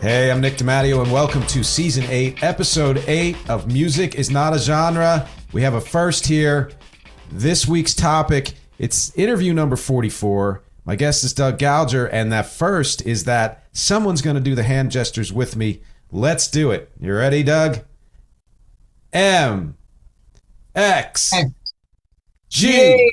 Hey, I'm Nick DiMatteo, and welcome to Season 8, Episode 8 of Music is Not a Genre. We have a first here. This week's topic, it's interview number 44. My guest is Doug Gouger, and that first is that someone's going to do the hand gestures with me. Let's do it. You ready, Doug? M X G.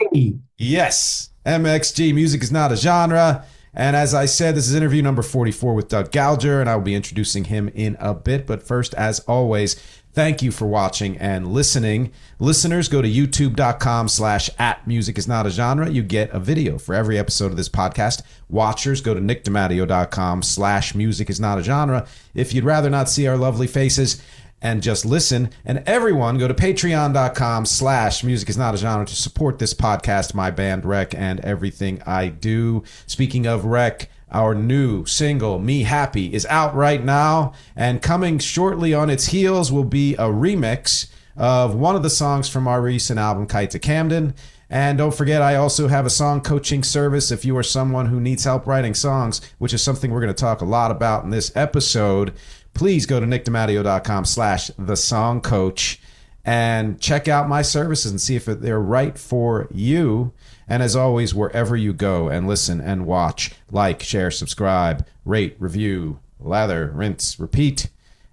Yes, MxG. Music is not a genre. And as I said, this is interview number 44 with Doug Gouger, and I will be introducing him in a bit. But first, as always, thank you for watching and listening. Listeners, go to youtube.com/@musicisnotagenre. You get a video for every episode of this podcast. Watchers, go to nickdimatteo.com/musicisnotagenre. If you'd rather not see our lovely faces and just listen. And everyone, go to patreon.com/musicisnotagenre to support this podcast, my band Rec, and everything I do. Speaking of Rec, our new single, Me Happy, is out right now, and coming shortly on its heels will be a remix of one of the songs from our recent album, Kite to Camden. And don't forget, I also have a song coaching service if you are someone who needs help writing songs, which is something we're going to talk a lot about in this episode. Please go to nickdimatteo.com/thesongcoach and check out my services and see if they're right for you. And as always, wherever you go and listen and watch, like, share, subscribe, rate, review, lather, rinse, repeat,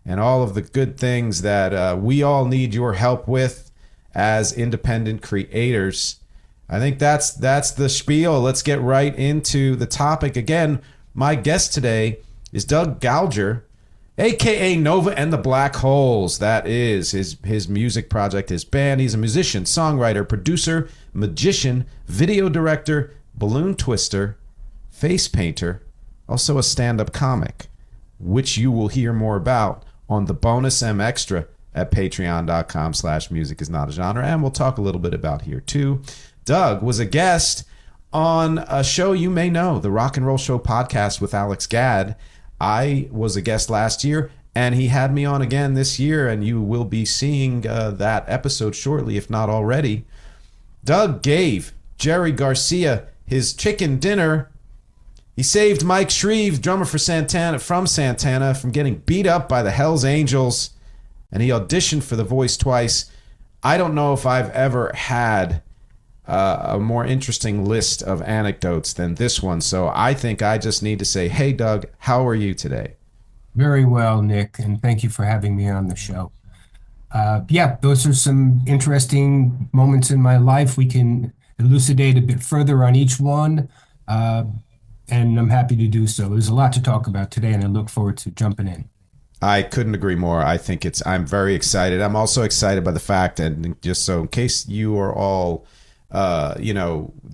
and all of the good things that we all need your help with as independent creators. I think that's the spiel. Let's get right into the topic. Again, my guest today is Doug Gouger, a.k.a. NovA and the Black Holes. That is his music project, his band. He's a musician, songwriter, producer, magician, video director, balloon twister, face painter, also a stand-up comic, which you will hear more about on the bonus MxTRA at patreon.com/musicisnotagenre. And we'll talk a little bit about here too. Doug was a guest on a show you may know, the Rock and Roll Show podcast with Alex Gadd. I was a guest last year, and he had me on again this year, and you will be seeing that episode shortly, if not already. Doug gave Jerry Garcia his chicken dinner. He saved Mike Shreve, drummer for Santana, from getting beat up by the Hells Angels, and he auditioned for The Voice twice. I don't know if I've ever had a more interesting list of anecdotes than this one. So I think I just need to say, hey, Doug, how are you today? Very well, Nick, and thank you for having me on the show. Those are some interesting moments in my life. We can elucidate a bit further on each one, and I'm happy to do so. There's a lot to talk about today, and I look forward to jumping in. I couldn't agree more. I'm very excited. I'm also excited by the fact, and just so in case you are all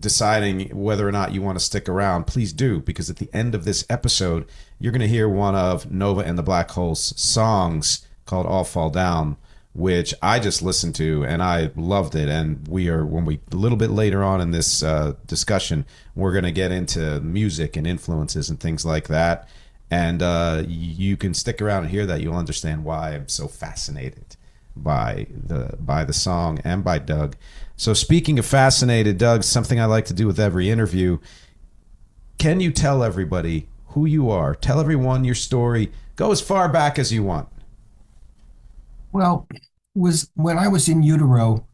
deciding whether or not you want to stick around, please do, because at the end of this episode, you're going to hear one of NovA and the Black Holes' songs called All Fall Down, which I just listened to and I loved it. And a little bit later on in this discussion, we're going to get into music and influences and things like that. And you can stick around and hear that. You'll understand why I'm so fascinated by the song and by Doug. So speaking of fascinated, Doug, something I like to do with every interview, can you tell everybody who you are? Tell everyone your story. Go as far back as you want. Well, when I was in utero,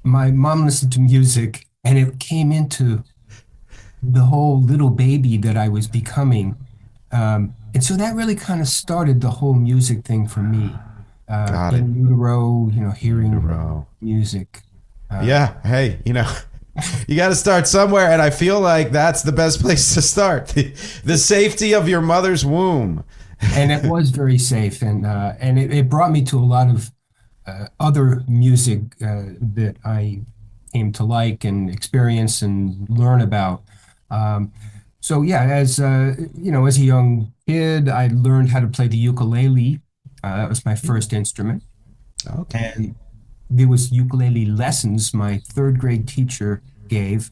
my mom listened to music, and it came into the whole little baby that I was becoming. And so that really kind of started the whole music thing for me. Got it. In utero, hearing music. Hey, you got to start somewhere, and I feel like that's the best place to start. The safety of your mother's womb. And it was very safe, and it brought me to a lot of other music that I came to like and experience and learn about. As a young kid, I learned how to play the ukulele. That was my first instrument. Okay. And there was ukulele lessons my third grade teacher gave,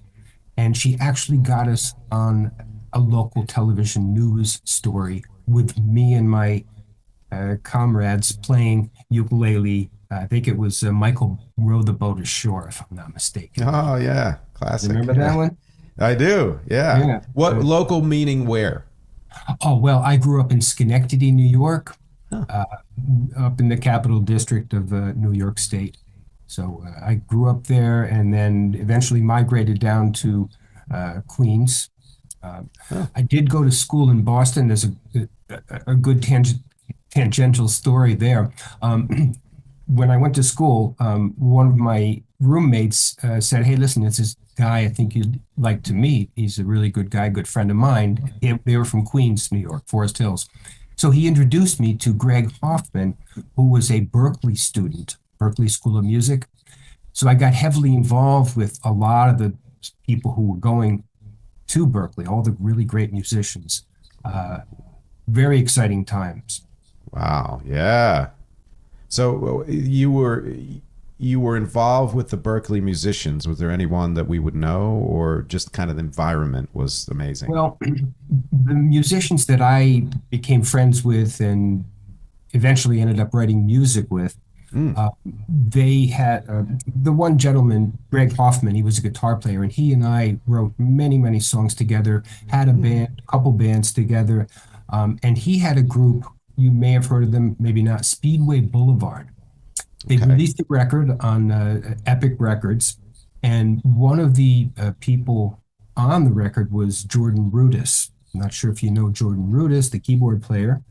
and she actually got us on a local television news story with me and my comrades playing ukulele. I think it was Michael Row the Boat Ashore, if I'm not mistaken. Oh, yeah. Classic. Remember that one? I do, yeah. What local meaning where? Oh, well, I grew up in Schenectady, New York, Huh. uh, up in the Capital District of New York State. So I grew up there and then eventually migrated down to Queens. Um, Huh. I did go to school in Boston. There's a good tangential story there. When I went to school, one of my roommates said, "Hey, listen, it's this guy I think you'd like to meet. He's a really good guy, good friend of mine." They were from Queens, New York, Forest Hills. So he introduced me to Greg Hoffman, who was a Berkeley student, Berkeley School of Music. So I got heavily involved with a lot of the people who were going to Berkeley, all the really great musicians. Uh, very exciting times. Wow. Yeah. So you were involved with the Berkeley musicians. Was there anyone that we would know, or just kind of the environment was amazing? Well, the musicians that I became friends with and eventually ended up writing music with, Mm, they had the one gentleman, Greg Hoffman, he was a guitar player, and he and I wrote many, many songs together, had a mm, band, a couple bands together. And he had a group, you may have heard of them, maybe not, Speedway Boulevard. They okay. released a record on Epic Records, and one of the people on the record was Jordan Rudess. I'm not sure if you know Jordan Rudess, the keyboard player,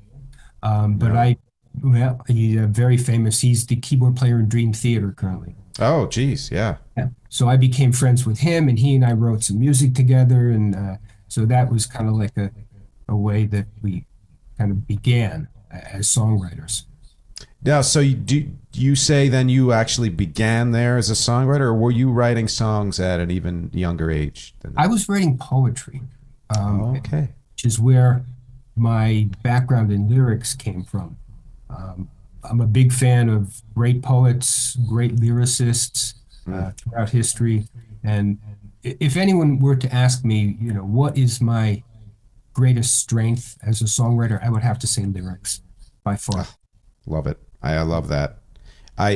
but No. well, he's very famous. He's the keyboard player in Dream Theater currently. Oh, geez. Yeah. Yeah. So I became friends with him, and he and I wrote some music together, and so that was kind of like a way that we kind of began as songwriters. Yeah. So you say then you actually began there as a songwriter, or were you writing songs at an even younger age than I that? was writing poetry, Okay. which is where my background in lyrics came from. Um, I'm a big fan of great poets, great lyricists Mm. throughout history. And if anyone were to ask me, what is my greatest strength as a songwriter, I would have to say lyrics by far. Ah, love it. I love that. I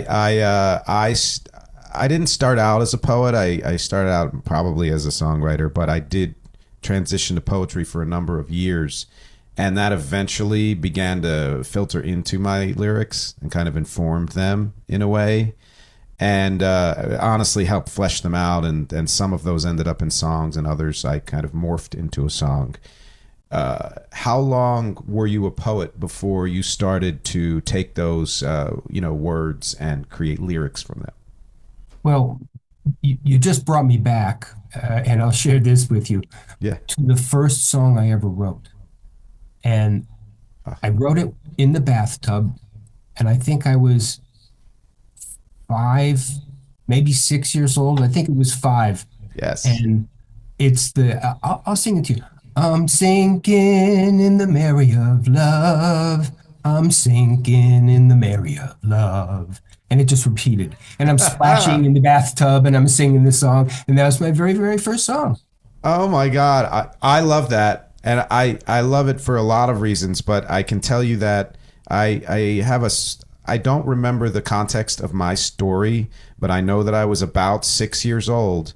didn't start out as a poet. I started out probably as a songwriter, but I did transition to poetry for a number of years. And that eventually began to filter into my lyrics and kind of informed them in a way. And honestly helped flesh them out. And some of those ended up in songs, and others I kind of morphed into a song. How long were you a poet before you started to take those, words and create lyrics from them? Well, you just brought me back, and I'll share this with you, Yeah. to the first song I ever wrote. And Ah, I wrote it in the bathtub, and I think I was 5, maybe 6 years old. I think it was 5. yes. And I'll sing it to you. I'm sinking in the Mary of love. I'm sinking in the Mary of love. And it just repeated. And I'm splashing in the bathtub and I'm singing the song. And that was my very, very first song. Oh my God. I love that. And I love it for a lot of reasons, but I can tell you that I don't remember the context of my story, but I know that I was about 6 years old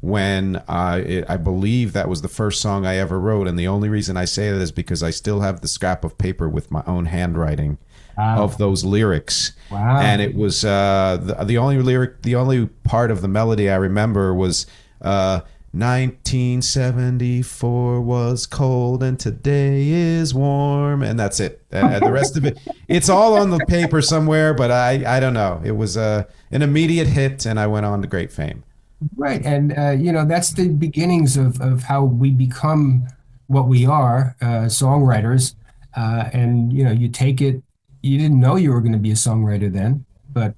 when I believe that was the first song I ever wrote. And the only reason I say that is because I still have the scrap of paper with my own handwriting of Wow. those lyrics. And Wow. it was the only part of the melody I remember was 1974 was cold and today is warm, and that's it. And the rest of it, it's all on the paper somewhere, but I don't know. It was an immediate hit, and I went on to great fame. Right. And, that's the beginnings of how we become what we are, songwriters. And, you take it, you didn't know you were going to be a songwriter then, but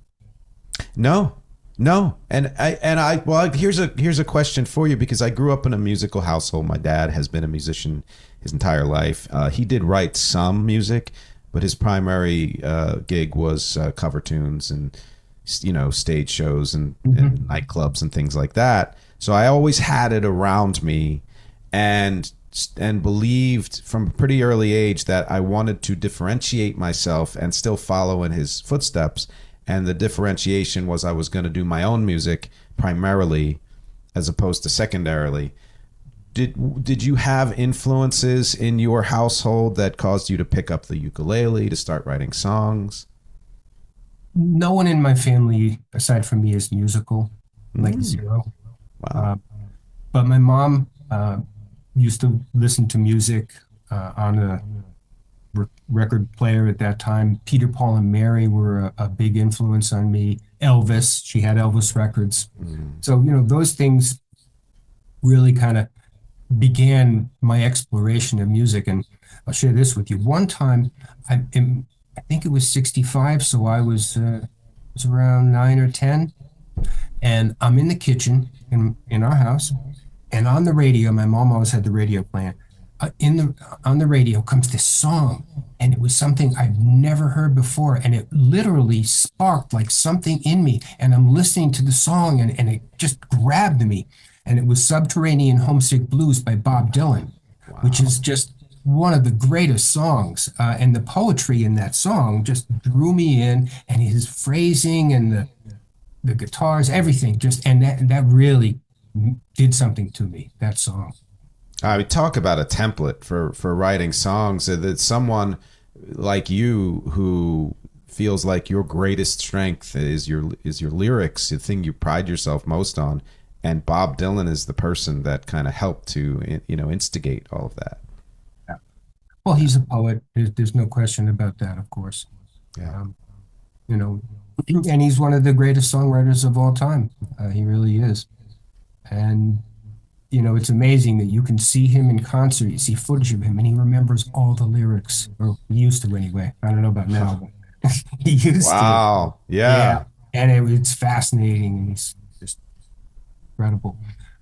No, no, and I well, here's a question for you, because I grew up in a musical household. My dad has been a musician his entire life. He did write some music, but his primary gig was cover tunes and stage shows and Mhm. nightclubs and things like that. So I always had it around me, and believed from a pretty early age that I wanted to differentiate myself and still follow in his footsteps. And the differentiation was I was going to do my own music primarily, as opposed to secondarily. did you have influences in your household that caused you to pick up the ukulele to start writing songs? No one in my family, aside from me, is musical, like Mm, zero. wow. Uh, but my mom used to listen to music on a record player at that time. Peter, Paul, and Mary were a big influence on me. Elvis, she had Elvis records. Mm. So, those things really kind of began my exploration of music. And I'll share this with you. One time, I think it was 65, so I was around 9 or 10, and I'm in the kitchen in our house, and on the radio, my mom always had the radio playing. In the On the radio comes this song, and it was something I've never heard before, and it literally sparked like something in me. And I'm listening to the song, and it just grabbed me. And it was "Subterranean Homesick Blues" by Bob Dylan, which Wow. is just one of the greatest songs. And the poetry in that song just drew me in, and his phrasing and the guitars, everything just, and that really did something to me, that song. We talk about a template for writing songs. That someone like you who feels like your greatest strength is your lyrics, the thing you pride yourself most on, and Bob Dylan is the person that kind of helped to instigate all of that. Yeah. Well, he's a poet. There's no question about that, of course. Yeah. Um, you know, and he's one of the greatest songwriters of all time. He really is. And, it's amazing that you can see him in concert, you see footage of him, and he remembers all the lyrics, or he used to anyway. I don't know about now, but he used to. Wow. Yeah. Yeah. And it's fascinating, and he's just incredible.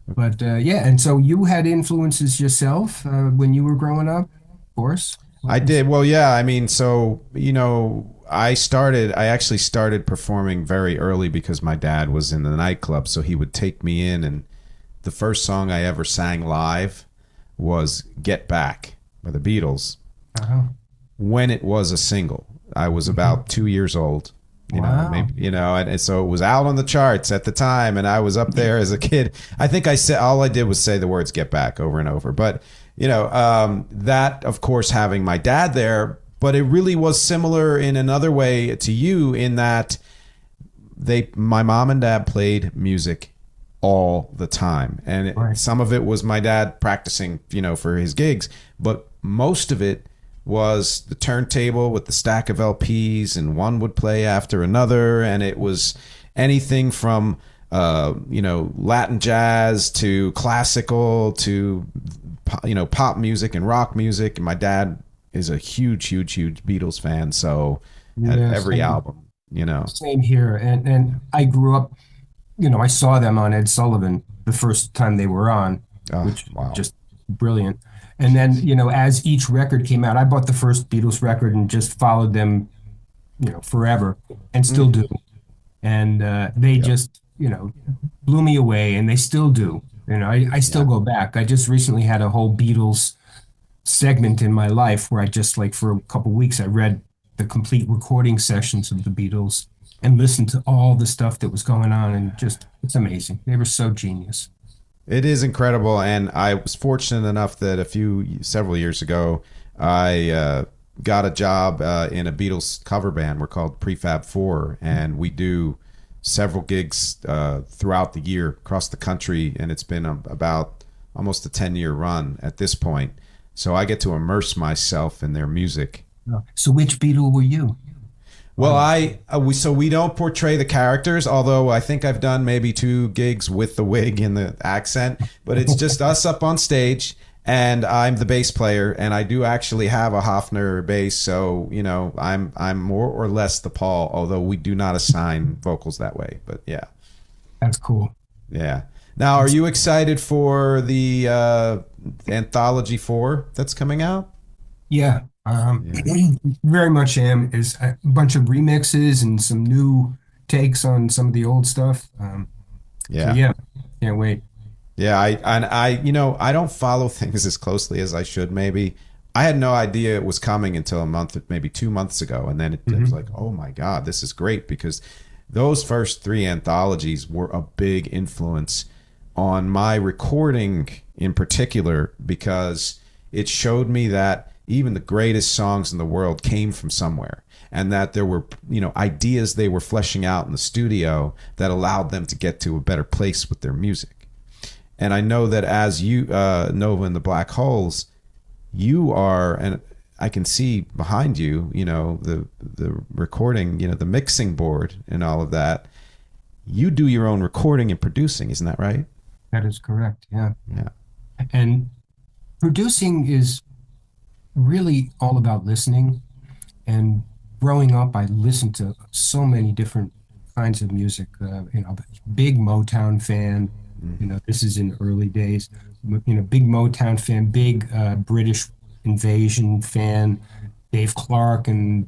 But yeah, and so you had influences yourself when you were growing up, of course. I did. Well, yeah. I mean, so, I actually started performing very early because my dad was in the nightclub. So he would take me in, and the first song I ever sang live was Get Back by the Beatles Uh-huh. when it was a single. I was about 2 years old, Wow. maybe, and so it was out on the charts at the time. And I was up there as a kid. I think all I did was say the words Get Back over and over. But, that, of course, having my dad there, but it really was similar in another way to you in that my mom and dad played music all the time. And Right. some of it was my dad practicing, for his gigs, but most of it was the turntable with the stack of LPs, and one would play after another. And it was anything from, Latin jazz to classical to, pop music and rock music. And my dad is a huge, huge, huge Beatles fan. So had Yeah, every same, album. same here. And I grew up, I saw them on Ed Sullivan the first time they were on, Oh, which wow. just brilliant. And then, as each record came out, I bought the first Beatles record and just followed them, forever, and still Mm. do. And they Yep. just, blew me away, and they still do. I still Yeah. go back. I just recently had a whole Beatles segment in my life where I just, like, for a couple weeks, I read the complete recording sessions of the Beatles and listened to all the stuff that was going on, and just, it's amazing. They were so genius. It is incredible, and I was fortunate enough that several years ago, I got a job in a Beatles cover band. We're called Prefab Four, and we do several gigs throughout the year across the country, and it's been about almost a 10-year run at this point. So I get to immerse myself in their music. So which Beatle were you? Well, we don't portray the characters, although I think I've done maybe 2 gigs with the wig and the accent, but it's just us up on stage, and I'm the bass player, and I do actually have a Hofner bass, so I'm more or less the Paul, although we do not assign vocals that way. But yeah, That's cool. yeah. Now, are you excited for the Anthology 4 that's coming out? Yeah, Yeah. very much am. Is a bunch of remixes and some new takes on some of the old stuff. So Yeah. yeah, can't wait. Yeah, I don't follow things as closely as I should. Maybe I had no idea it was coming until maybe 2 months ago, and then it was Mhm. like, oh my God, this is great, because those first 3 anthologies were a big influence on my recording in particular, because it showed me that even the greatest songs in the world came from somewhere, and that there were, ideas they were fleshing out in the studio that allowed them to get to a better place with their music. And I know that as you, NovA and the Black Holes, you are, and I can see behind you, the recording, the mixing board and all of that. You do your own recording and producing, isn't that right? That is correct. Yeah. Yeah. And producing is really all about listening. And growing up, I listened to so many different kinds of music. Big Motown fan. This is in the early days. Big Motown fan, big British Invasion fan. Dave Clark and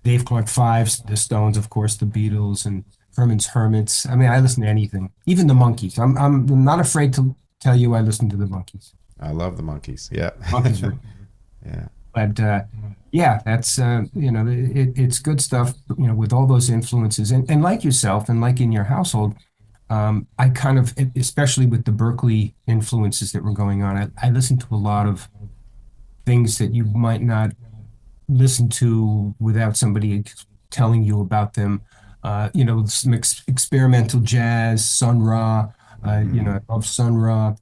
Dave Clark Fives, the Stones, of course, the Beatles, and Herman's Hermits. I mean, I listen to anything, even the Monkees. I'm not afraid to tell you I listen to the Monkees. I love the Monkees. Yeah. Monkees are, Yeah. but yeah, that's it's good stuff. With all those influences, and like yourself, and like in your household, I kind of, especially with the Berkeley influences that were going on, I listened to a lot of things that you might not listen to without somebody telling you about them. Some experimental jazz, Sun Ra, I love Sun Ra.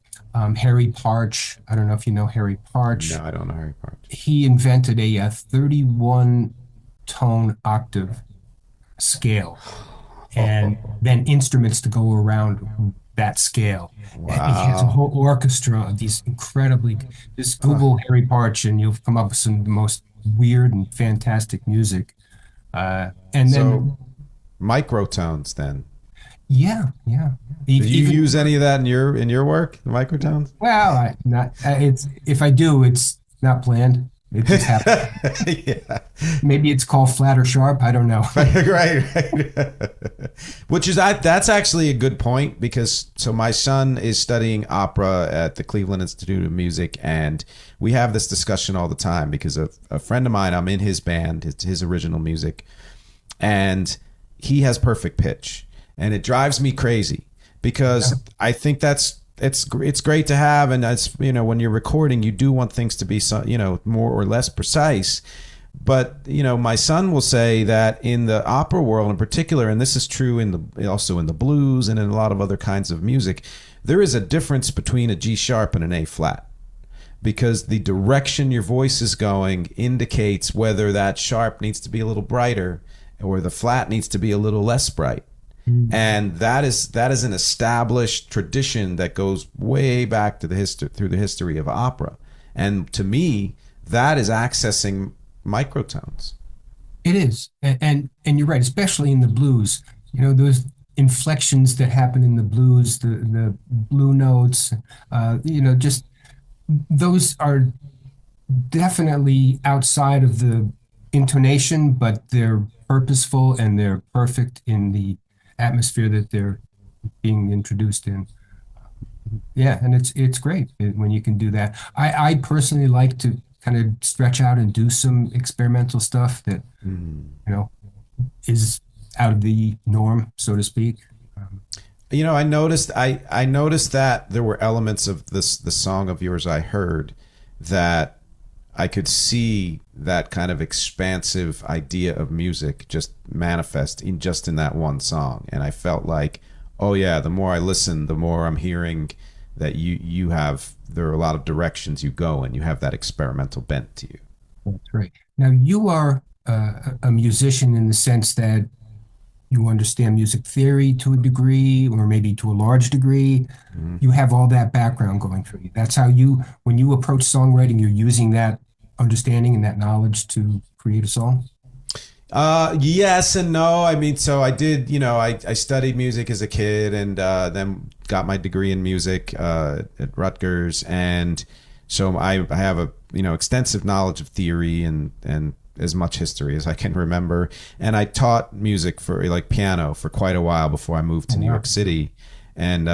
Harry Parch, I don't know if you know Harry Parch. No, I don't know Harry Parch. He invented a 31 tone octave scale, and then instruments to go around that scale. Wow. And he has a whole orchestra of these just Google Harry Parch and you'll come up with some of the most weird and fantastic music. And then microtones then. Yeah. Do you use any of that in your work, the microtones? Well, if I do, it's not planned. It just happens. Yeah. Maybe it's called flat or sharp. I don't know. Right. That's actually a good point, because my son is studying opera at the Cleveland Institute of Music, and we have this discussion all the time because a friend of mine, I'm in his band, it's his original music, and he has perfect pitch, and it drives me crazy because I think it's great to have, and that's, when you're recording, you do want things to be more or less precise. But my son will say that in the opera world in particular, and this is true also in the blues and in a lot of other kinds of music, there is a difference between a G sharp and an A flat, because the direction your voice is going indicates whether that sharp needs to be a little brighter or the flat needs to be a little less bright. And that is an established tradition that goes way back to through the history of opera. And to me, that is accessing microtones. It is, and you're right, especially in the blues. Those inflections that happen in the blues, the blue notes. Just those are definitely outside of the intonation, but they're purposeful and they're perfect in the atmosphere that they're being introduced in. Yeah, and it's great when you can do that. I personally like to kind of stretch out and do some experimental stuff that is out of the norm, so to speak. I noticed that there were elements of the song of yours I heard that I could see that kind of expansive idea of music just manifest in that one song. And I felt like, oh yeah, the more I listen, the more I'm hearing that there are a lot of directions you go and you have that experimental bent to you. That's right. Now you are a musician in the sense that you understand music theory to a degree, or maybe to a large degree. Mm-hmm. You have all that background going for you. That's how when you approach songwriting, you're using that understanding and that knowledge to create a song? Yes and no. I mean, so I did, I studied music as a kid, and then got my degree in music at Rutgers. And so I have a, extensive knowledge of theory and as much history as I can remember. And I taught music for piano for quite a while before I moved to New York City and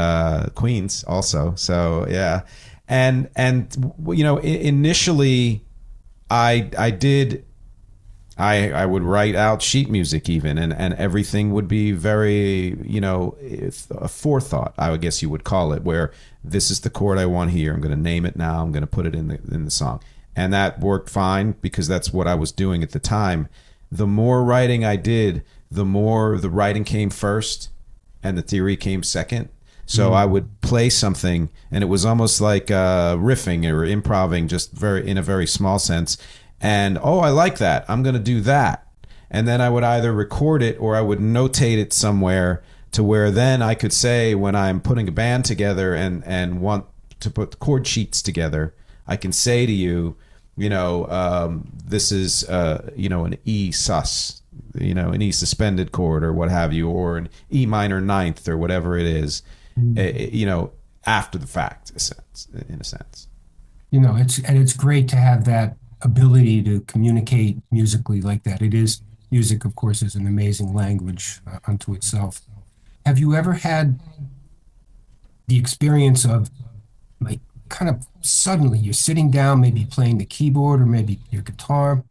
Queens also. So yeah. And initially I did I would write out sheet music even, and everything would be very, a forethought, I guess you would call it, where this is the chord I want here. I'm going to name it now. I'm going to put it in the song. And that worked fine because that's what I was doing at the time. The more writing I did, the more the writing came first and the theory came second. So I would play something, and it was almost like riffing or improving, just in a very small sense. And I like that. I'm going to do that. And then I would either record it or I would notate it somewhere to where then I could say when I'm putting a band together and want to put chord sheets together, I can say to you, this is an E sus, an E suspended chord or what have you, or an E minor ninth or whatever it is. After the fact, in a sense. It's great to have that ability to communicate musically like that. Music, of course, is an amazing language unto itself. Have you ever had the experience of, like, kind of suddenly you're sitting down, maybe playing the keyboard or maybe your guitar,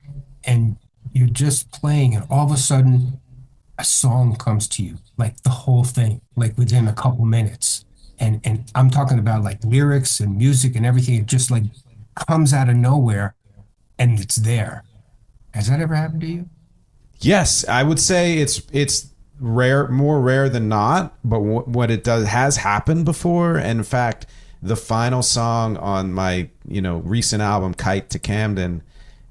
and you're just playing, and all of a sudden a song comes to you, like the whole thing, like within a couple minutes. And I'm talking about like lyrics and music and everything. It just like comes out of nowhere and it's there. Has that ever happened to you? Yes, I would say it's rare, more rare than not, but what it does has happened before. And in fact, the final song on my, recent album, Kite to Camden,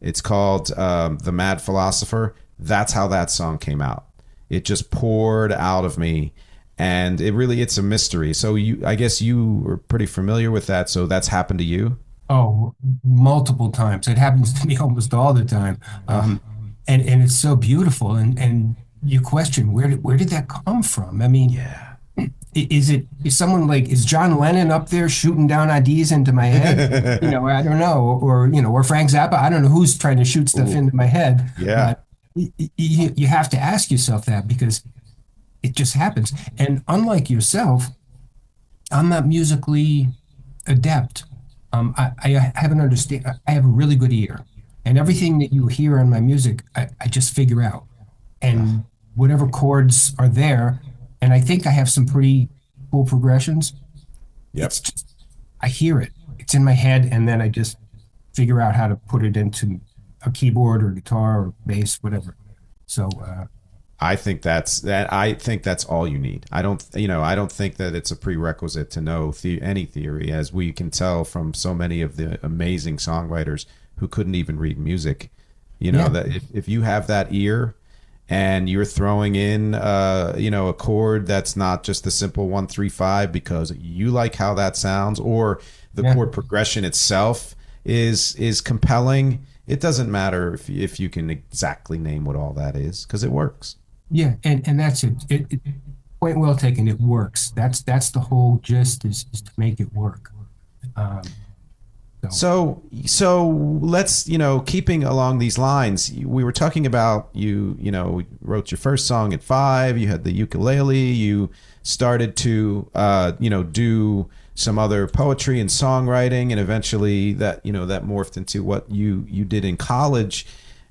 it's called The Mad Philosopher. That's how that song came out. It just poured out of me, and it's a mystery. So I guess you were pretty familiar with that. So that's happened to you? Oh, multiple times. It happens to me almost all the time. And it's so beautiful. And you question, where did that come from? I mean, Yeah. Is John Lennon up there shooting down ideas into my head? I don't know. Or Frank Zappa. I don't know who's trying to shoot stuff into my head. Yeah. You have to ask yourself that because it just happens. And unlike yourself, I'm not musically adept. I have I have a really good ear, and everything that you hear on my music, I just figure out, and whatever chords are there, and I think I have some pretty cool progressions. Yep. It's just, I hear it. It's in my head, and then I just figure out how to put it into a keyboard or guitar or bass, whatever. So I think that's all you need. I don't think that it's a prerequisite to know any theory, as we can tell from so many of the amazing songwriters who couldn't even read music. That if you have that ear and you're throwing in a chord that's not just the simple 1-3-5 because you like how that sounds, or the chord progression itself is compelling. It doesn't matter if you can exactly name what all that is, because it works. Yeah, and that's it. Point well taken. It works. That's the whole gist is to make it work. So let's, keeping along these lines, we were talking about you wrote your first song at 5. You had the ukulele. You started to do some other poetry and songwriting, and eventually that morphed into what you did in college.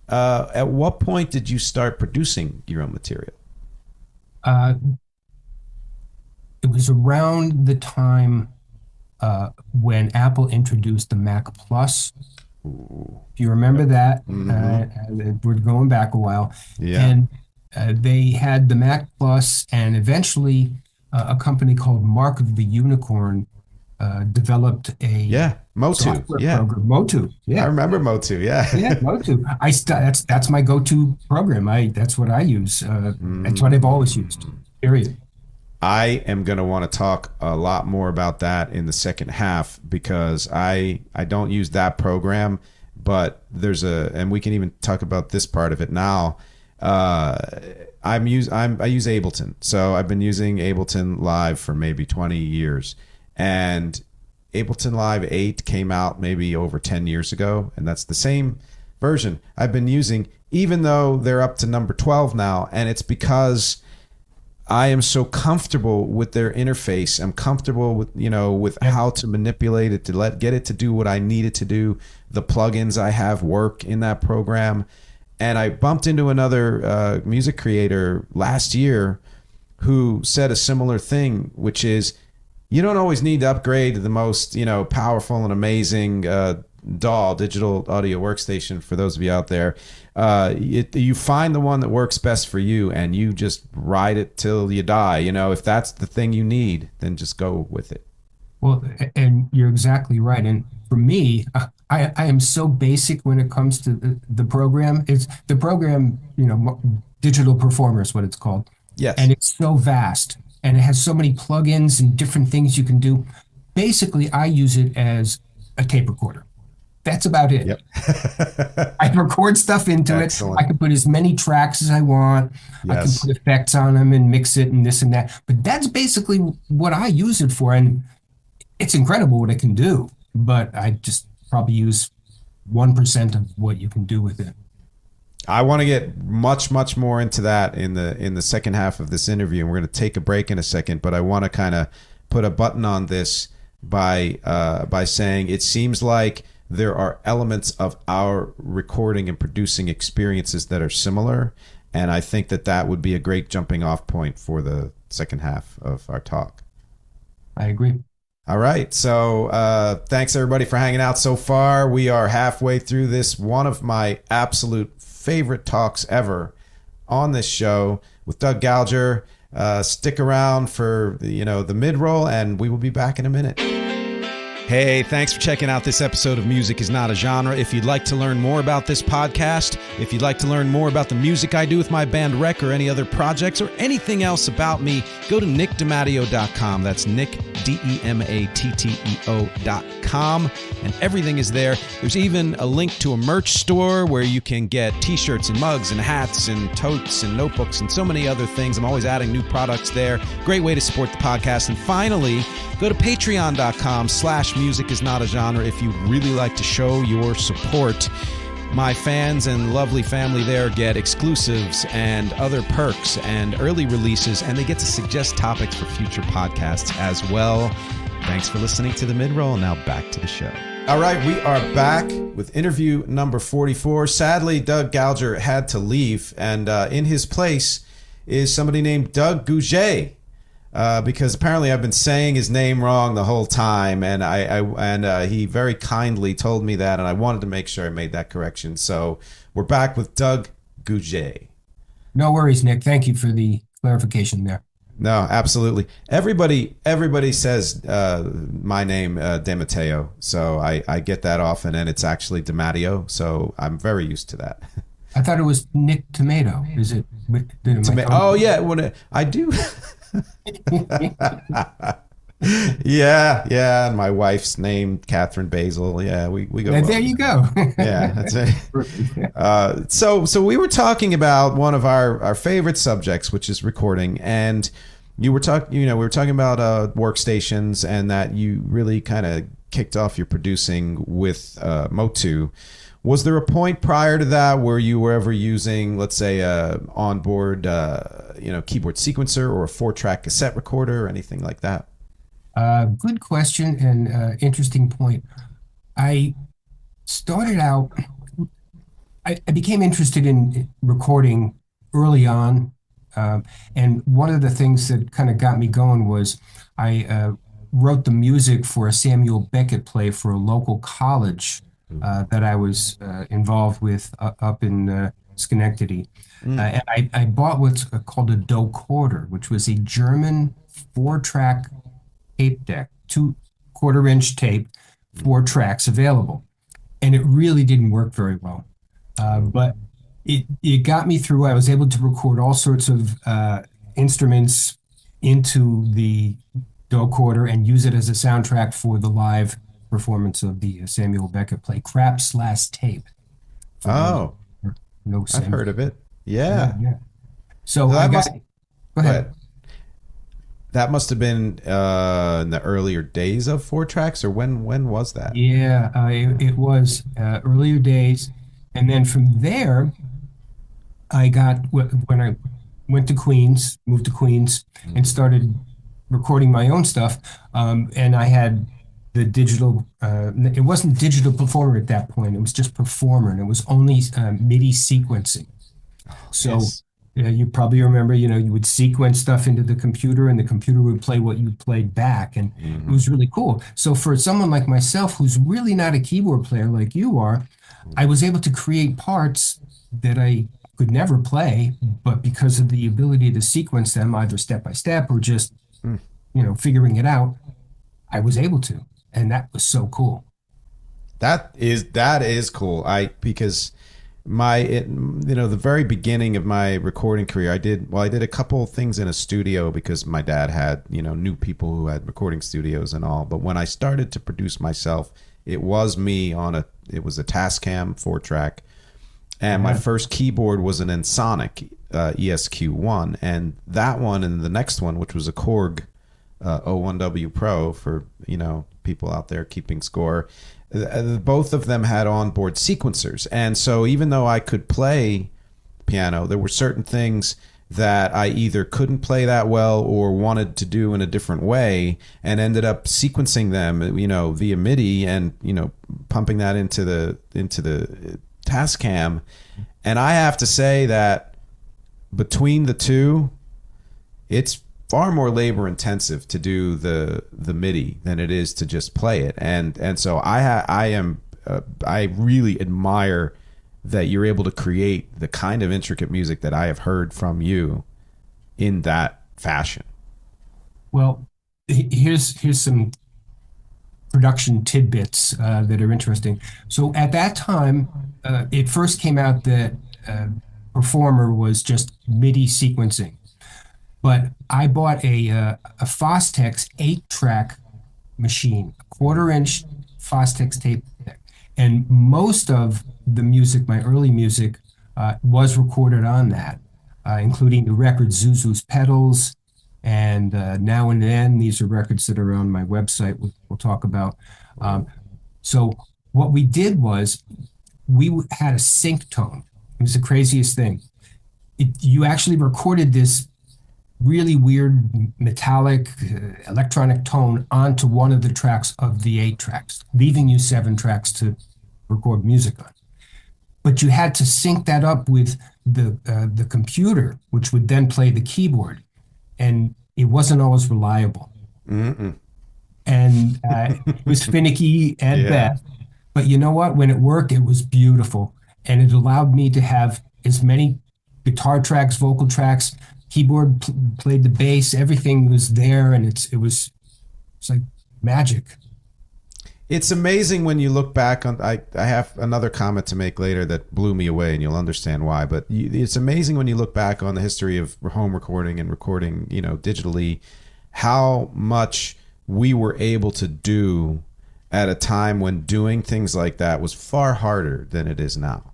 At what point did you start producing your own material? It was around the time when Apple introduced the Mac Plus. If you remember that, we're going back a while. Yeah. And they had the Mac Plus, and eventually a company called Mark of the Unicorn developed a Motu. program. Motu. Yeah. I remember Motu. Yeah. Yeah, Motu. That's my go-to program. That's what I use. That's what I've always used. Period. I am going to want to talk a lot more about that in the second half, because I don't use that program, but and we can even talk about this part of it now. I use Ableton. So I've been using Ableton Live for maybe 20 years. And Ableton Live 8 came out maybe over 10 years ago, and that's the same version I've been using, even though they're up to number 12 now. And it's because I am so comfortable with their interface. I'm comfortable with, with how to manipulate it to get it to do what I need it to do. The plugins I have work in that program. And I bumped into another music creator last year who said a similar thing, which is you don't always need to upgrade to the most, powerful and amazing DAW, digital audio workstation, for those of you out there. You find the one that works best for you, and you just ride it till you die. If that's the thing you need, then just go with it. Well, and you're exactly right. And for me, I am so basic when it comes to the program. It's the program, Digital Performer is what it's called. Yes. And it's so vast, and it has so many plugins and different things you can do. Basically, I use it as a tape recorder. That's about it. Yep. I can record stuff into Excellent. it. I can put as many tracks as I want. Yes. I can put effects on them and mix it and this and that. But that's basically what I use it for. And it's incredible what it can do. But I just probably use 1% of what you can do with it. I want to get much, much more into that in the second half of this interview. And we're going to take a break in a second. But I want to kind of put a button on this by saying it seems like there are elements of our recording and producing experiences that are similar. And I think that would be a great jumping off point for the second half of our talk. I agree. All right. So thanks, everybody, for hanging out so far. We are halfway through this, one of my absolute favorite talks ever on this show with Doug Gouger. Stick around for the mid-roll, and we will be back in a minute. Hey, thanks for checking out this episode of Music is Not a Genre. If you'd like to learn more about this podcast, if you'd like to learn more about the music I do with my band Rec or any other projects or anything else about me, go to nickdematteo.com. That's Nick, DEMATTEO.com. And everything is there. There's even a link to a merch store where you can get t-shirts and mugs and hats and totes and notebooks and so many other things. I'm always adding new products there. Great way to support the podcast. And finally, go to patreon.com/music is not a genre if you'd really like to show your support. My fans and lovely family there get exclusives and other perks and early releases, and they get to suggest topics for future podcasts as well. Thanks for listening to the mid-roll. Now back to the show. All right, we are back with interview number 44. Sadly, Doug Gouger had to leave, and in his place is somebody named Doug Gouger. Because apparently I've been saying his name wrong the whole time, and he very kindly told me that, and I wanted to make sure I made that correction. So we're back with Doug Gouger. No worries, Nick. Thank you for the clarification there. No, absolutely. Everybody says my name DeMatteo, so I get that often, and it's actually DeMatteo, so I'm very used to that. I thought it was Nick Tomato. Is it? Oh yeah, I do. yeah, and my wife's name Catherine Basil. Yeah, we go. There you go. Yeah, that's it. So we were talking about one of our favorite subjects, which is recording, and we were talking about workstations, and that you really kind of kicked off your producing with Motu. Was there a point prior to that where you were ever using, let's say, a onboard, keyboard sequencer or a 4-track cassette recorder or anything like that? Good question and interesting point. I started out, I became interested in recording early on. And one of the things that kind of got me going was I wrote the music for a Samuel Beckett play for a local college that I was involved with up in Schenectady. And I bought what's called a Docorder, which was a German 4-track tape deck, 2 1/4-inch tape, 4 tracks available. And it really didn't work very well. But it got me through. I was able to record all sorts of instruments into the Docorder and use it as a soundtrack for the live performance of the Samuel Beckett play, Craps Last Tape. Oh, no, I've heard of it. Yeah. So go ahead. That must have been in the earlier days of 4 tracks, or when was that? Yeah, it was earlier days. And then from there, I got, when I went to Queens, moved to Queens, and started recording my own stuff. And I had the digital. It wasn't digital performer at that point. It was just performer, and it was only MIDI sequencing. So Yes. you probably remember, you would sequence stuff into the computer, and the computer would play what you played back, and it Hmm. was really cool. So for someone like myself, who's really not a keyboard player like you are, I was able to create parts that I could never play, but because of the ability to sequence them either step by step or just, figuring it out, I was able to. And that was so cool. That is cool. Because the very beginning of my recording career, I did a couple of things in a studio because my dad had, knew people who had recording studios and all. But when I started to produce myself, it was me it was a Tascam 4-track, and my Yeah. first keyboard was an Ensoniq ESQ1, and that one and the next one, which was a Korg O1W Pro for people out there keeping score. Both of them had onboard sequencers, and so even though I could play piano, there were certain things that I either couldn't play that well or wanted to do in a different way, and ended up sequencing them, via MIDI, and pumping that into the Tascam. And I have to say that between the two, it's far more labor intensive to do the MIDI than it is to just play it. And so I really admire that you're able to create the kind of intricate music that I have heard from you in that fashion. Well, here's some production tidbits that are interesting. So at that time, it first came out that Performer was just MIDI sequencing. But I bought a Fostex 8-track machine, a quarter-inch Fostex tape deck. And most of the music, my early music, was recorded on that, including the record Zuzu's Pedals. And Now and Then, these are records that are on my website, we'll talk about. Um, so what we did was we had a sync tone. It was the craziest thing. You actually recorded this really weird metallic electronic tone onto one of the tracks of the 8 tracks, leaving you 7 tracks to record music on. But you had to sync that up with the computer, which would then play the keyboard, and it wasn't always reliable. Mm-mm. And it was finicky at Yeah. best. But you know what? When it worked, it was beautiful, and it allowed me to have as many guitar tracks, vocal tracks, keyboard played the bass, everything was there, and it's like magic. It's amazing when you look back on. I have another comment to make later that blew me away, and you'll understand why. But it's amazing when you look back on the history of home recording and recording, digitally, how much we were able to do at a time when doing things like that was far harder than it is now.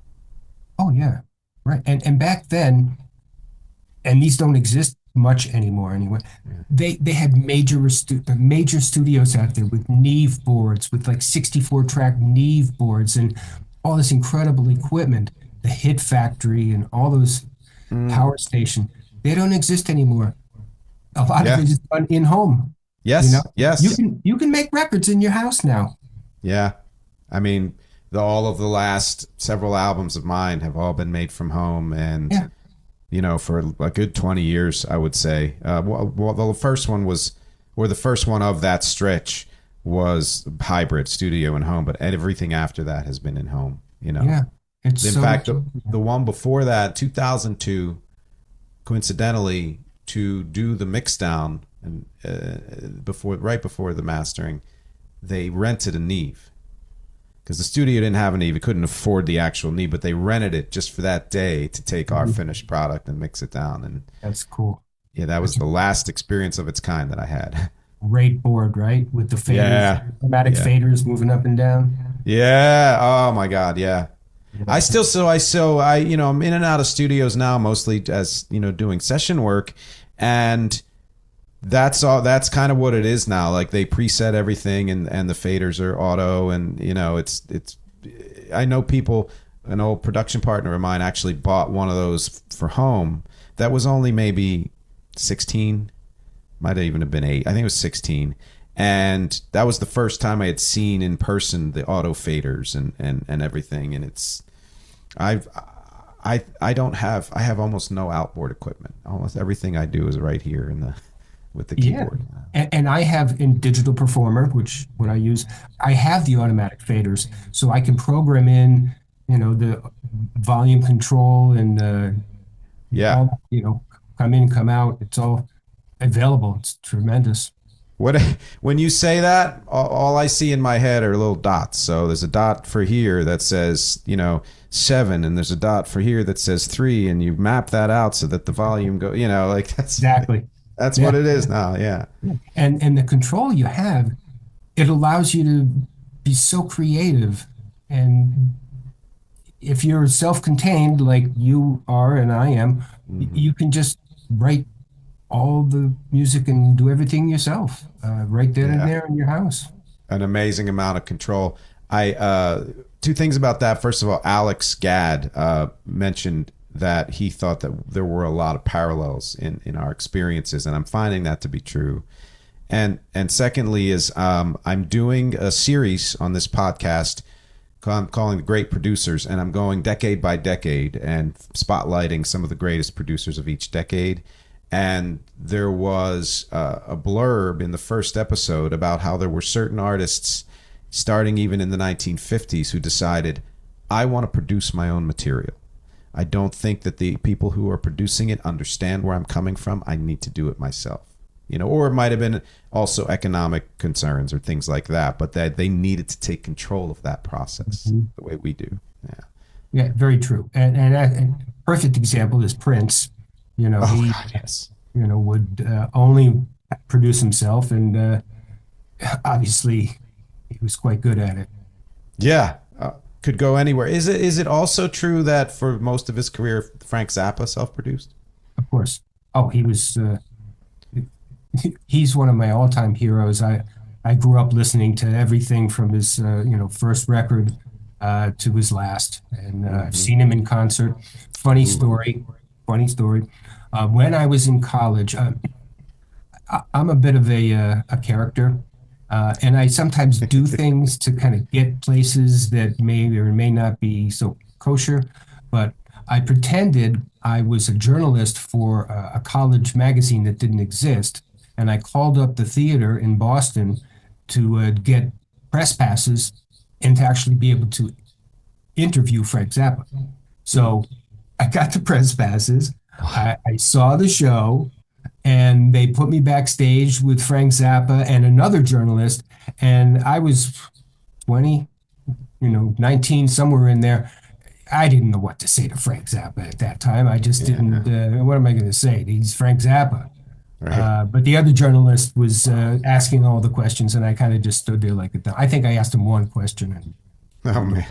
Oh yeah, right. And back then, and these don't exist much anymore anyway. They had major studios out there with Neve boards, with like 64-track Neve boards and all this incredible equipment, the Hit Factory and all those Mm. power station. They don't exist anymore. A lot of Yeah. it is done in home. You know, Yes. you Yes. can you can make records in your house now. Yeah. I mean, all of the last several albums of mine have all been made from home, and Yeah. for a good 20 years, I would say. Well, the first one was, or the first one of that stretch was hybrid studio and home, but everything after that has been in home. Yeah. It's In so fact, much. the one before that, 2002, coincidentally, to do the mix down and right before the mastering, they rented a Neve because the studio didn't have a Neve. It couldn't afford the actual Neve, but they rented it just for that day to take our finished product and mix it down. And That's cool. yeah, that was That's a the last experience of its kind that I had. great board, right? With the faders, Yeah. chromatic Yeah. faders moving up and down. Yeah. Oh my God. Yeah. Yeah. I'm in and out of studios now, mostly as, doing session work. And that's all. That's kind of what it is now. Like they preset everything, and the faders are auto, and it's. I know people. An old production partner of mine actually bought one of those for home. That was only maybe 16, might even have been 8. I think it was 16, And that was the first time I had seen in person the auto faders and everything. And it's, I don't have, I have almost no outboard equipment. Almost everything I do is right here in the, with the keyboard. And I have in Digital Performer, which what I use, I have the automatic faders, so I can program in, the volume control and all, come in, come out. It's all available. It's tremendous. When you say that, all I see in my head are little dots. So there's a dot for here that says, 7, and there's a dot for here that says 3, and you map that out so that the volume go, like that's exactly. That's what it is now. Yeah. And the control you have, it allows you to be so creative. And if you're self-contained like you are and I am, you can just write all the music and do everything yourself, right then and there in your house. An amazing amount of control. Two things about that. First of all, Alex Gadd mentioned that he thought that there were a lot of parallels in our experiences, and I'm finding that to be true. And secondly is I'm doing a series on this podcast I'm calling The Great Producers, and I'm going decade by decade and spotlighting some of the greatest producers of each decade. And there was a blurb in the first episode about how there were certain artists starting even in the 1950s who decided, I want to produce my own material. I don't think that the people who are producing it understand where I'm coming from. I need to do it myself. Or it might have been also economic concerns or things like that, but that they needed to take control of that process the way we do. Yeah, very true. And a perfect example is Prince. He would only produce himself, and obviously he was quite good at it. Yeah. Could go anywhere. Is it also true that for most of his career, Frank Zappa self-produced? Of course. Oh, he was. He's one of my all-time heroes. I grew up listening to everything from his first record to his last, and I've seen him in concert. Funny story. When I was in college, I'm a bit of a character. And I sometimes do things to kind of get places that may or may not be so kosher, but I pretended I was a journalist for a college magazine that didn't exist, and I called up the theater in Boston to get press passes and to actually be able to interview Frank Zappa. So I got the press passes, I saw the show, and they put me backstage with Frank Zappa and another journalist. And I was 20, 19, somewhere in there. I didn't know what to say to Frank Zappa at that time. I just didn't, what am I going to say? He's Frank Zappa. Right. But the other journalist was asking all the questions, and I kind of just stood there like a dumb. I think I asked him one question. And, oh, man.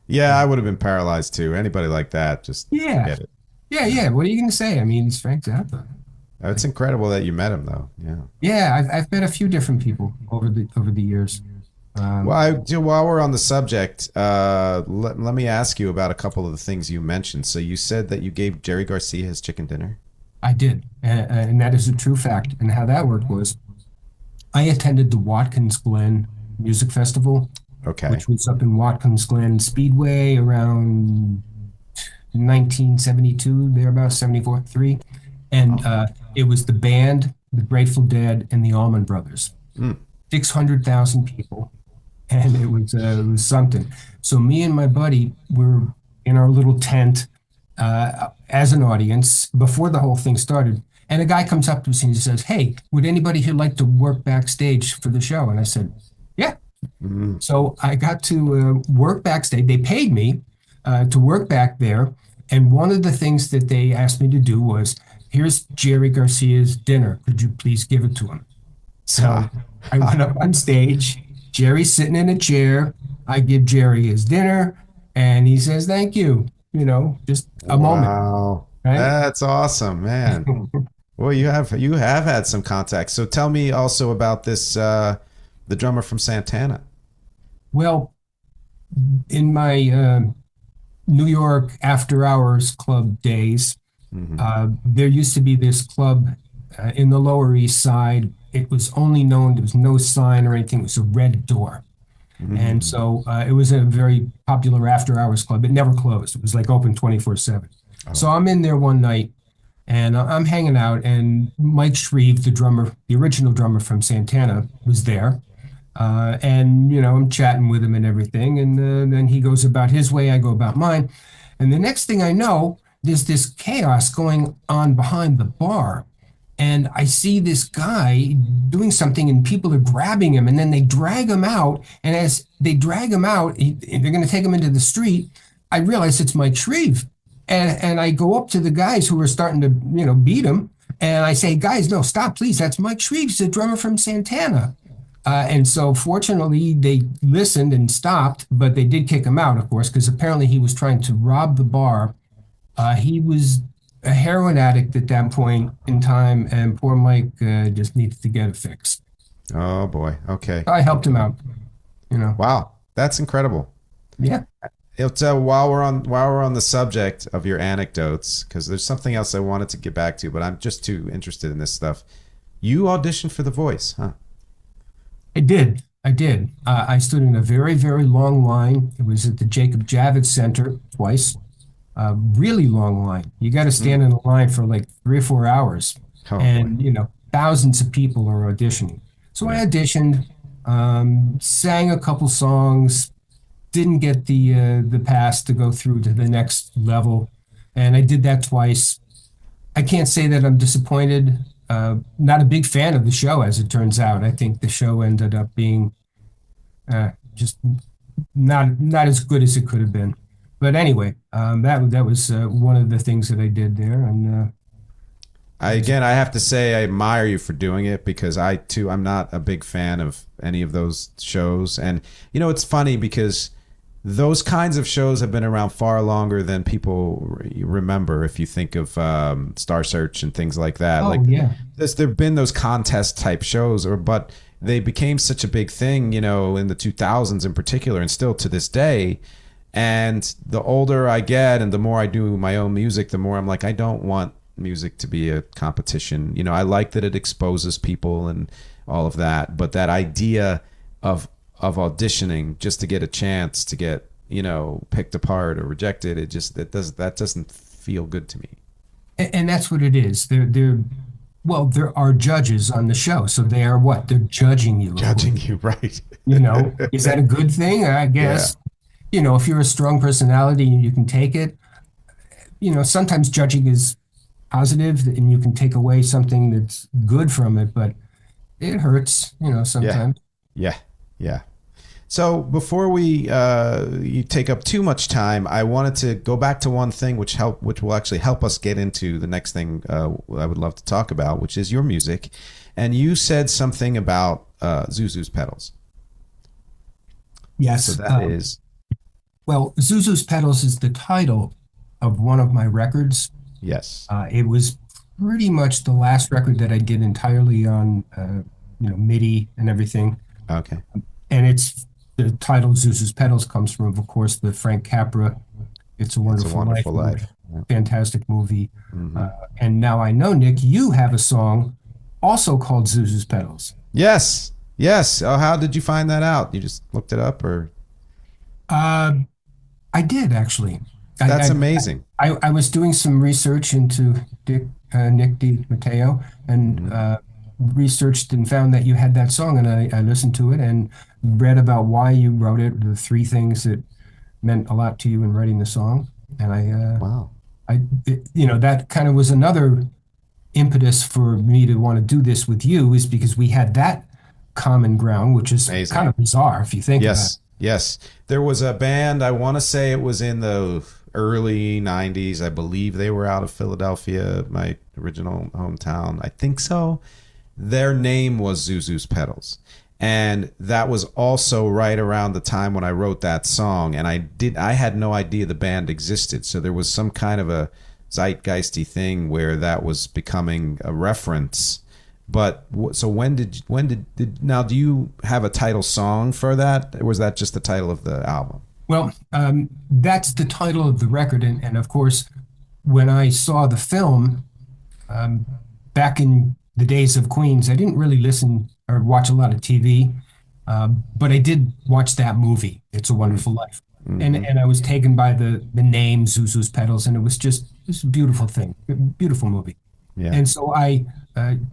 Yeah, I would have been paralyzed too. Anybody like that, just forget it. Yeah. What are you going to say? I mean, he's Frank Zappa. It's incredible that you met him, though. Yeah. Yeah, I've met a few different people over the years. While we're on the subject, let me ask you about a couple of the things you mentioned. So you said that you gave Jerry Garcia his chicken dinner. I did, and that is a true fact. And how that worked was, I attended the Watkins Glen Music Festival, which was up in Watkins Glen Speedway around 1972, thereabouts, 74, 3. And it was the band, the Grateful Dead, and the Allman Brothers. 600,000 people, and it was something. So me and my buddy were in our little tent as an audience before the whole thing started. And a guy comes up to us and he says, "Hey, would anybody here like to work backstage for the show?" And I said, "Yeah." So I got to work backstage. They paid me to work back there. And one of the things that they asked me to do was, "Here's Jerry Garcia's dinner. Could you please give it to him?" So I went up on stage. Jerry's sitting in a chair. I give Jerry his dinner, and he says, "Thank you." Just a moment. Wow, right? That's awesome, man. Well, you have had some contacts. So tell me also about this, the drummer from Santana. Well, in my New York after hours club days, there used to be this club in the Lower East Side it was only known, there was no sign or anything. It was a red door. And Mm. so it was a very popular after hours club. It never closed. It was like open 24/7. So Oh, I'm in there one night and I'm hanging out, and Mike Shreve, the drummer, the original drummer from Santana, was there. And, I'm chatting with him and everything. And then he goes about his way, I go about mine. And the next thing I know, there's this chaos going on behind the bar. And I see this guy doing something, and people are grabbing him, and then they drag him out. And as they drag him out, they're going to take him into the street. I realize it's Mike Shreve. And I go up to the guys who are starting to, beat him. And I say, guys, no, stop, please. That's Mike Shreve, the drummer from Santana. And so fortunately, they listened and stopped, but they did kick him out, of course, because apparently he was trying to rob the bar. He was a heroin addict at that point in time, and poor Mike just needed to get a fix. oh boy. Okay. I helped him out, you know. Wow, that's incredible. Yeah. It's while we're on the subject of your anecdotes, because there's something else I wanted to get back to, but I'm just too interested in this stuff. You auditioned for The Voice, huh? I did. I did. I stood in a very, very long line. It was at the Jacob Javits Center twice. Really long line. You got to stand in a line for like 3 or 4 hours, Oh boy. and thousands of people are auditioning. So I Yeah. auditioned, sang a couple songs, didn't get the pass to go through to the next level, and I did that twice. I can't say that I'm disappointed. Not a big fan of the show, as it turns out. I think the show ended up being just not as good as it could have been. But anyway, that was one of the things that I did there, and Again, I have to say I admire you for doing it, because I too, I'm not a big fan of any of those shows. And it's funny because those kinds of shows have been around far longer than people remember. If you think of Star Search and things like that, oh yeah, there've been those contest type shows, but they became such a big thing, in the 2000s in particular, and still to this day. And the older I get and the more I do my own music, the more I'm like, I don't want music to be a competition. I like that it exposes people and all of that, but that idea of auditioning just to get a chance to get, picked apart or rejected, that doesn't feel good to me. and that's what it is. Well, there are judges on the show, so they are what? They're judging you. Judging you, right? Is that a good thing? I Yeah. guess. If you're a strong personality and you can take it, sometimes judging is positive and you can take away something that's good from it, but it hurts, Yeah. sometimes. Yeah. Yeah. So before you take up too much time, I wanted to go back to one thing which will actually help us get into the next thing I would love to talk about, which is your music. And you said something about Zuzu's Pedals. So Yes. that is Well, Zuzu's Pedals is the title of one of my records. yes. It was pretty much the last record that I did entirely on, MIDI and everything. Okay. And the title Zuzu's Pedals comes from, of course, the Frank Capra It's a Wonderful, Life. fantastic movie. Mm-hmm. And now I know, Nick, you have a song also called Zuzu's Pedals. Yes. Yes. Oh, how did you find that out? You just looked it up, or Uh, I did actually. that's amazing. I was doing some research into Nick DiMatteo, and researched and found that you had that song, and I listened to it and read about why you wrote it, the three things that meant a lot to you in writing the song, and Wow. that kind of was another impetus for me to want to do this with you, is because we had that common ground, which is Amazing. kind of bizarre if you think about it. Yes. Yes. There was a band, I want to say it was in the early 90s. I believe they were out of Philadelphia, my original hometown. I think so. Their name was Zuzu's Pedals. And that was also right around the time when I wrote that song. And I had no idea the band existed. So there was some kind of a zeitgeisty thing where that was becoming a reference. But so when did now, do you have a title song for that, or was that just the title of the album? Well, that's the title of the record, and of course, when I saw the film back in the days of Queens, I didn't really listen or watch a lot of TV, but I did watch that movie, It's a Wonderful Life. Mm-hmm. And I was taken by the name Zuzu's Petals, and it was a beautiful thing, beautiful movie. Yeah. And so I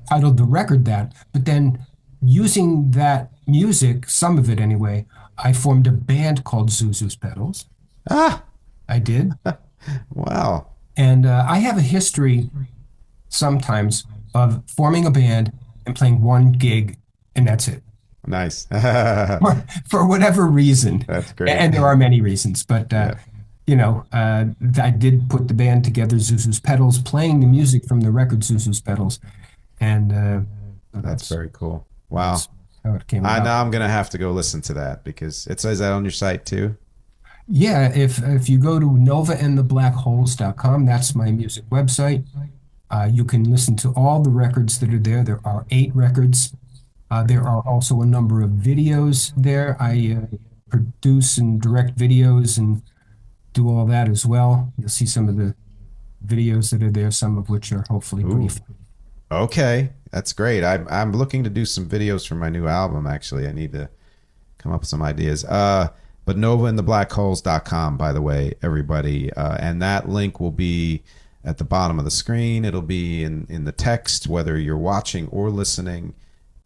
titled the record that, but then using that music, some of it anyway, I formed a band called Zuzu's Petals. Ah, I did. wow. And I have a history sometimes of forming a band and playing one gig, and that's it. Nice. For whatever reason. That's great. And there are many reasons, but Yeah, I did put the band together, Zuzu's Petals, playing the music from the record Zuzu's Petals, and that's very cool. Wow. that's how it came I about. now I'm gonna have to go listen to that because it says that on your site too. Yeah, if you go to novaandtheblackholes.com, that's my music website. You can listen to all the records that are there. There are 8 records. There are also a number of videos there. I produce and direct videos and do all that as well. You'll see some of the videos that are there, some of which are hopefully pretty Ooh. fun. Okay, that's great. I'm looking to do some videos for my new album. Actually, I need to come up with some ideas. But novaandtheblackholes.com, by the way, everybody, and that link will be at the bottom of the screen. It'll be in the text, whether you're watching or listening.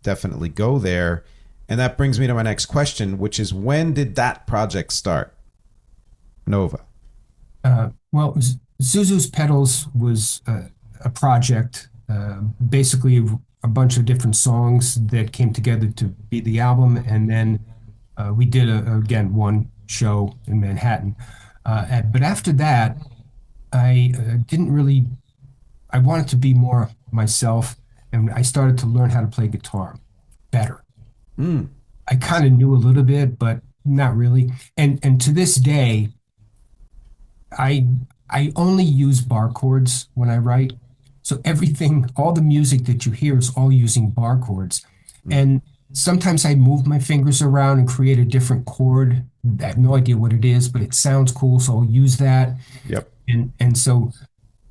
Definitely go there. And that brings me to my next question, which is when did that project start? Nova. Well, Zuzu's Petals was a project, basically a bunch of different songs that came together to be the album, and then we did again one show in Manhattan. But after that, I didn't really. I wanted to be more myself, and I started to learn how to play guitar better. Mm. I kind of knew a little bit, but not really. And to this day, I I only use bar chords when I write. So everything, all the music that you hear is all using bar chords. And sometimes I move my fingers around and create a different chord. I have no idea what it is, but it sounds cool, so I'll use that. Yep. And so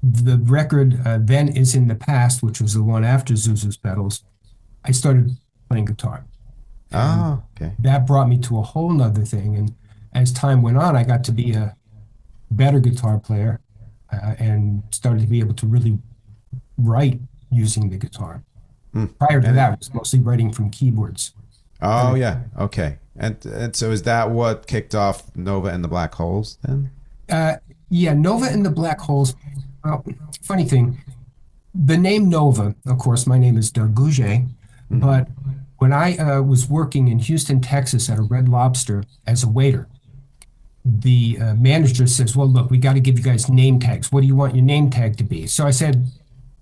the record then is in the past, which was the one after Zuzu's Petals. I started playing guitar. And Oh, okay. that brought me to a whole nother thing. And as time went on, I got to be a better guitar player and started to be able to really write using the guitar. Mm. Prior to And that, it was mostly writing from keyboards. oh yeah, okay. And so is that what kicked off Nova and the Black Holes then? Uh, yeah, Nova and the Black Holes. Well, funny thing, the name Nova, of course, my name is Doug Gouger, Mm-hmm. but when I was working in Houston, Texas at a Red Lobster as a waiter, the manager says, well, look, we got to give you guys name tags. What do you want your name tag to be? So I said,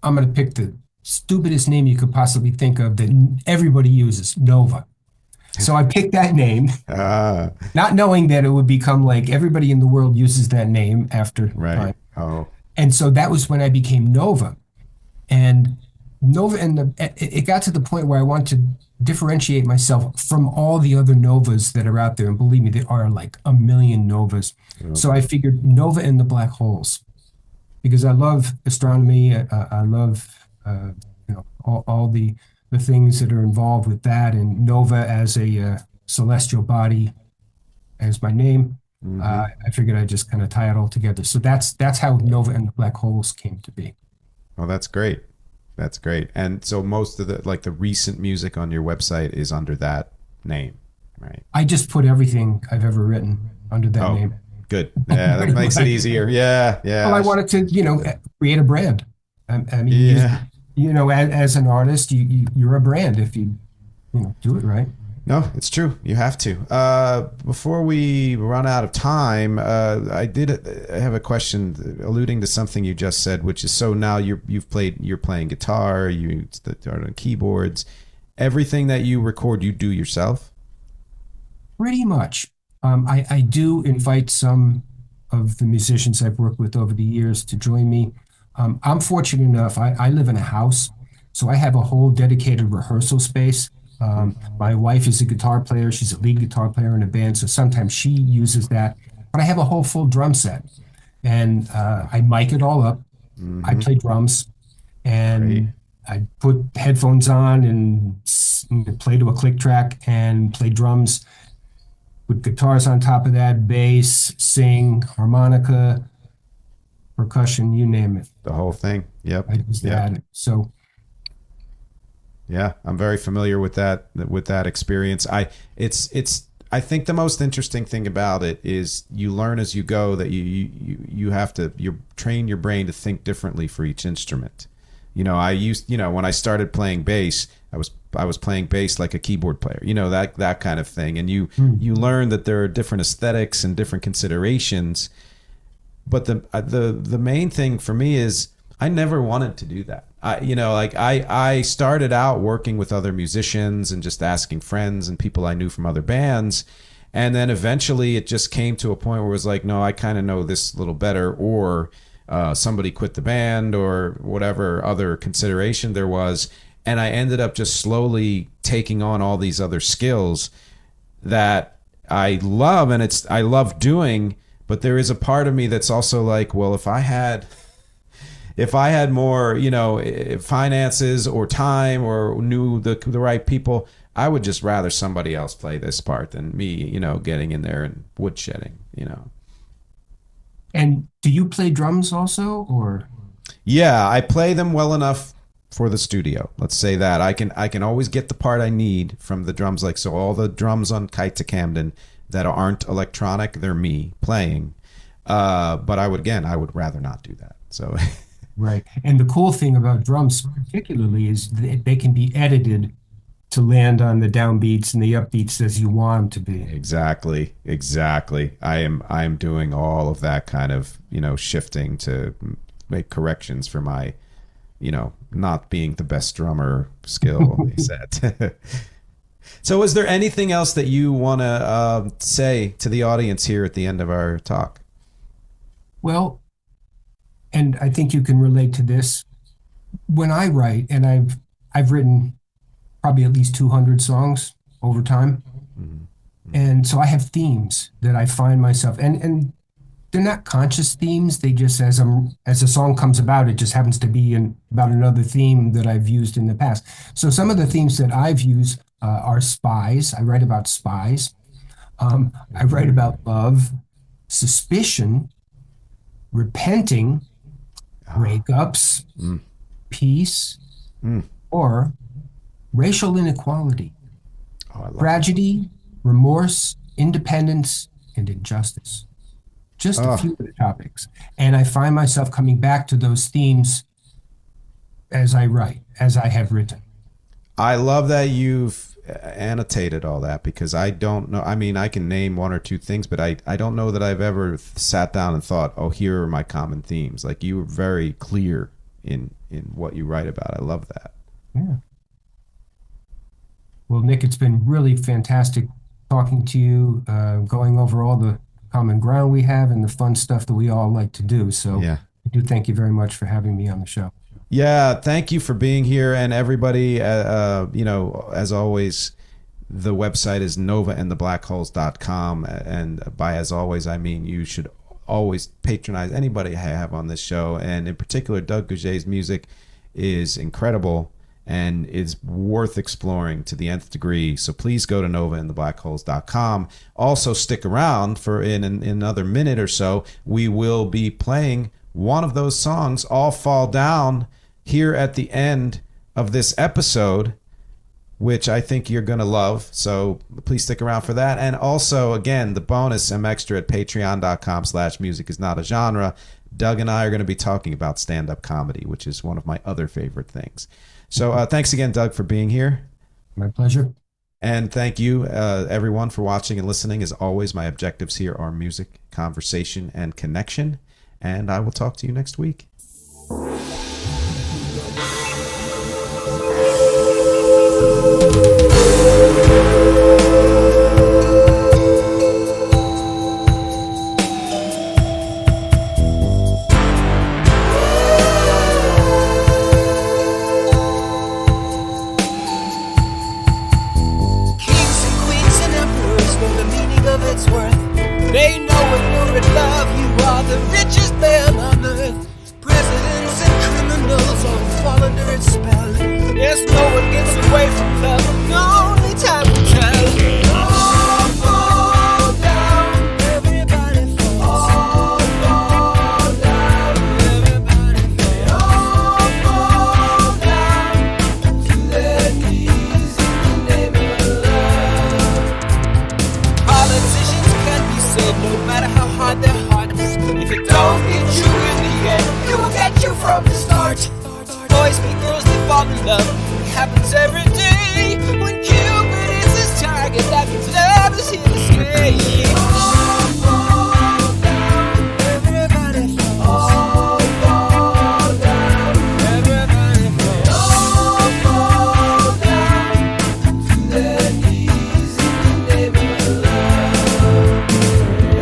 I'm going to pick the stupidest name you could possibly think of that everybody uses, Nova. So I picked that name, Ah, not knowing that it would become like everybody in the world uses that name after right. time. Oh, And so that was when I became Nova. And Nova, it got to the point where I wanted to differentiate myself from all the other Novas that are out there. And believe me, there are like a million Novas. So I figured Nova and the Black Holes, because I love astronomy. I love, all the things that are involved with that. And Nova as a celestial body as my name. mm-hmm. I figured I'd just kind of tie it all together. So that's how Nova and the Black Holes came to be. Well, that's great. That's great. And so most of the recent music on your website is under that name, right? I just put everything I've ever written under that Oh, name. good. Yeah, that makes it easier. Yeah, yeah. Well, I wanted to, create a brand. I mean, Yeah. as an artist, you're a brand if you do it right. No, it's true. You have to. Before we run out of time, I have a question alluding to something you just said, which is so now you're playing guitar, you start on keyboards, everything that you record, you do yourself. Pretty much. I do invite some of the musicians I've worked with over the years to join me. I'm fortunate enough, I live in a house, so I have a whole dedicated rehearsal space. My wife is a guitar player. She's a lead guitar player in a band, so sometimes she uses that. But I have a whole full drum set, and I mic it all up. I Mm-hmm. play drums, Great. and I'd put headphones on and play to a click track and play drums with guitars on top of that, bass, sing, harmonica, percussion, you name it. The whole thing. Yep. I just Yep. had it. So Yeah, I'm very familiar with that experience. I think the most interesting thing about it is you learn as you go that you have to train your brain to think differently for each instrument. When I started playing bass, I was playing bass like a keyboard player, that kind of thing. And you learn that there are different aesthetics and different considerations. But the main thing for me is I never wanted to do that. I started out working with other musicians and just asking friends and people I knew from other bands. And then eventually it just came to a point where it was like, no, I kind of know this a little better, or somebody quit the band or whatever other consideration there was. And I ended up just slowly taking on all these other skills that I love and I love doing. But there is a part of me that's also like, well, if I had more, finances or time or knew the right people, I would just rather somebody else play this part than me, getting in there and woodshedding. And do you play drums also, or? Yeah, I play them well enough for the studio. Let's say that I can always get the part I need from the drums. Like, so all the drums on Kite to Camden that aren't electronic, they're me playing. But I would rather not do that. So. Right. And the cool thing about drums particularly is they can be edited to land on the downbeats and the upbeats as you want them to be. Exactly. I am doing all of that kind of, shifting to make corrections for my, not being the best drummer skill set. So is there anything else that you want to say to the audience here at the end of our talk? Well, and I think you can relate to this. When I write, and I've written probably at least 200 songs over time. Mm-hmm. And so I have themes that I find myself, and they're not conscious themes. They just, as a song comes about, it just happens to be about another theme that I've used in the past. So some of the themes that I've used are spies. I write about spies. I write about love, suspicion, repenting, breakups, peace, or racial inequality, tragedy, remorse, independence, and injustice. Just a few of the topics. And I find myself coming back to those themes as I write, as I have written. I love that you've annotated all that, because I don't know. I mean, I can name one or two things, but I don't know that I've ever sat down and thought, oh, here are my common themes. Like, you were very clear in what you write about. I love that. Yeah. Well, Nick, it's been really fantastic talking to you, going over all the common ground we have and the fun stuff that we all like to do. So yeah. I do thank you very much for having me on the show. Yeah, thank you for being here. And everybody, as always, the website is novaandtheblackholes.com. And by as always, I mean you should always patronize anybody I have on this show. And in particular, Doug Gouger's music is incredible and is worth exploring to the nth degree. So please go to novaandtheblackholes.com. Also stick around for in another minute or so. We will be playing one of those songs, All Fall Down, here at the end of this episode, which I think you're going to love. So please stick around for that. And also, again, the bonus MxTRA at patreon.com/music is not a genre. Doug and I are going to be talking about stand-up comedy, which is one of my other favorite things. So thanks again, Doug, for being here. My pleasure. And thank you, everyone, for watching and listening. As always, my objectives here are music, conversation, and connection. And I will talk to you next week. They know when you're in love, you are the richest man on earth. Presidents and criminals. find their hearts. If it don't get you in the end, it will get you from the start. Boys meet girls, they fall in love. It happens every day. When Cupid is his target, that means love is here to stay. All fall down, everybody falls. All fall down, everybody falls. All fall down to their knees in the name of love.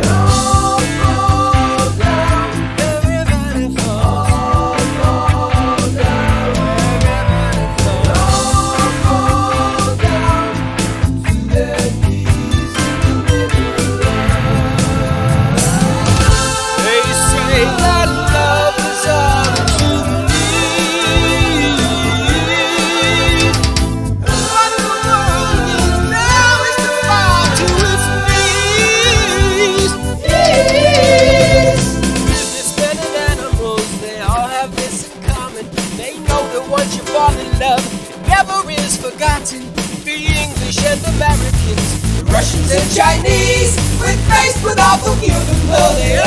All fall down, everybody falls. All fall down, everybody falls. All fall down to their knees in the name of love. They say that love is all that you need. What the world needs now is to fall to its knees. Businessmen and animals, they all have this in common. They know that once you fall in love, it never is forgotten. The English and Americans, the Russians and Chinese, when faced with awful human blow, they